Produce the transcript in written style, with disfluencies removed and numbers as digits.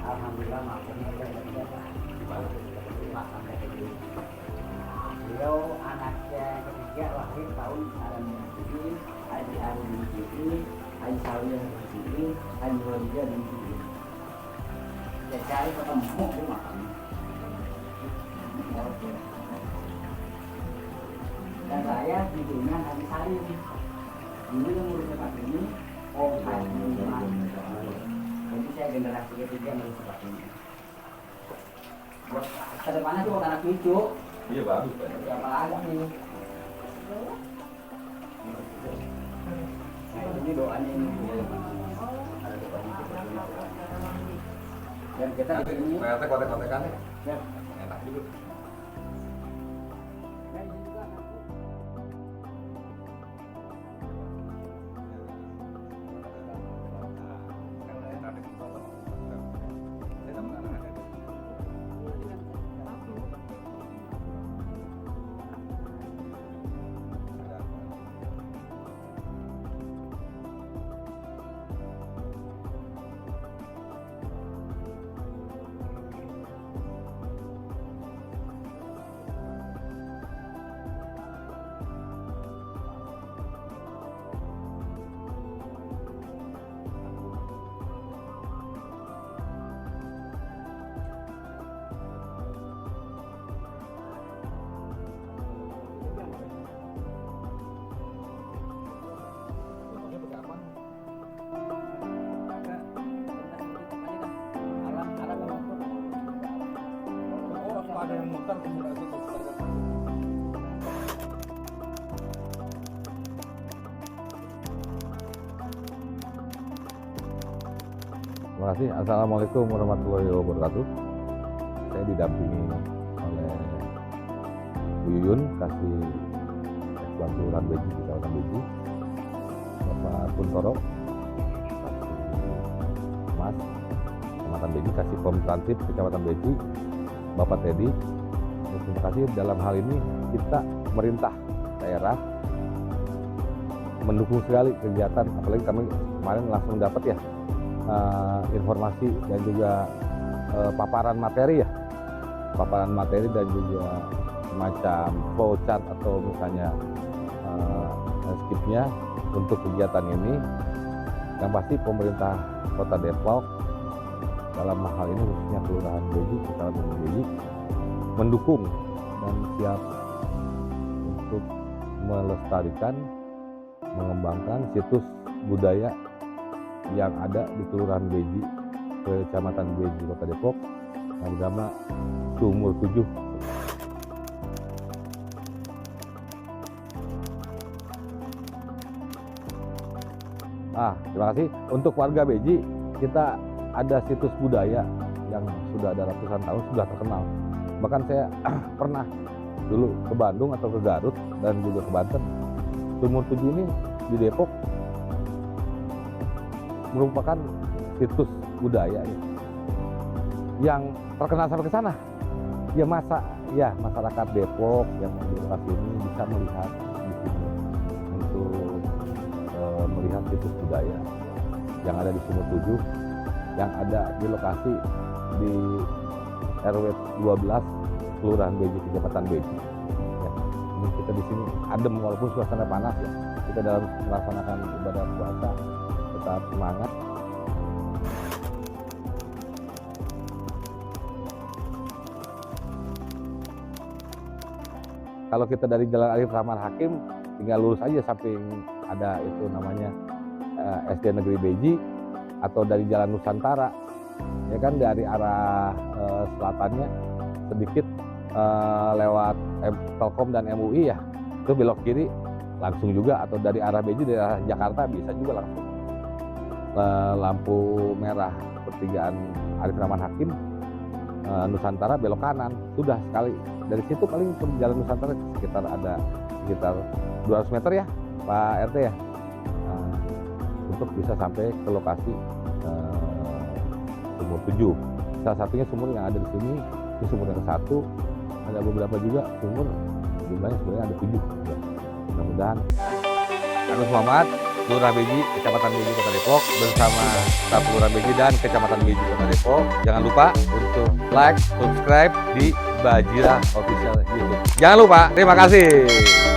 Alhamdulillah maafnya makan itu. Beliau anaknya ketiga lahir tahun 97, Haji Ali bin Sidi, Haji Sawiyah bin Sidi, Haji Walidiyah bin Sidi. Saya cari ketemu di makamnya. Dan saya hidupnya Haji Salim. Ini yang ngurus tempat ini, Om Haji Iman. Jadi saya generasi ketiga ngurus tempat ini. Buat kedepannya tuh anak cucu. Iya bagus Pak. Siapa lagi? Nah ini doanya ini. Ada doanya kita punya. Dan kita di sini. Ternyata kontek-kontekannya Ya. enak juga. Dan ini juga Ada yang muter kemudian itu. Terima kasih. Assalamualaikum warahmatullahi wabarakatuh. Saya didampingi oleh Bu Yuyun, kasih bantu Beji di Kecamatan Beji, Bapak Kuntoro, kasih Mas Kecamatan Beji, kasih Pom Transit Kecamatan Beji, Bapak Teddy. Terima kasih. Dalam hal ini kita pemerintah daerah mendukung sekali kegiatan, apalagi kami kemarin langsung dapat ya informasi dan juga paparan materi dan juga semacam flowchart atau misalnya skipnya untuk kegiatan ini. Yang pasti pemerintah Kota Depok dalam hal ini khususnya Kelurahan Beji, Kecamatan Beji mendukung dan siap untuk melestarikan, mengembangkan situs budaya yang ada di Kelurahan Beji, Kecamatan Beji, Kota Depok, yang bernama Sumur 7. Terima kasih. Untuk warga Beji, kita ada situs budaya yang sudah ada ratusan tahun, sudah terkenal. Bahkan saya pernah dulu ke Bandung atau ke Garut dan juga ke Banten. Sumur 7 ini di Depok merupakan situs budaya ya, yang terkenal sampai ke sana. Ya masyarakat Depok yang di lokasi ini bisa melihat di sini untuk melihat situs budaya yang ada di Sumur 7, yang ada di lokasi di RW 12 Kelurahan Beji, Kecamatan Beji. Ya, ini kita di sini adem walaupun suasana panas ya. Kita dalam melaksanakan ibadah puasa tetap semangat. Kalau kita dari Jalan Arif Rahman Hakim tinggal lurus aja samping ada itu namanya SD Negeri Beji, atau dari Jalan Nusantara ya kan, dari arah selatannya sedikit lewat Telkom dan MUI ya, itu belok kiri langsung juga, atau dari arah Beji, dari arah Jakarta bisa juga langsung. Lampu merah pertigaan Arif Rahman Hakim, Nusantara belok kanan, sudah sekali. Dari situ paling Jalan Nusantara sekitar 200 meter ya Pak RT ya, untuk bisa sampai ke lokasi Sumur 7. Salah satunya sumur yang ada di sini, ini sumur yang ke-1. Ada beberapa juga sumur, jumlahnya sebenarnya ada 7 ya. Mudah-mudahan. Agus Muhammad. Lurah Beji, Kecamatan Beji, Kota Depok, bersama staf Lurah Beji dan Kecamatan Beji, Kota Depok. Jangan lupa untuk like, subscribe di Bajira Official YouTube. Jangan lupa, terima kasih.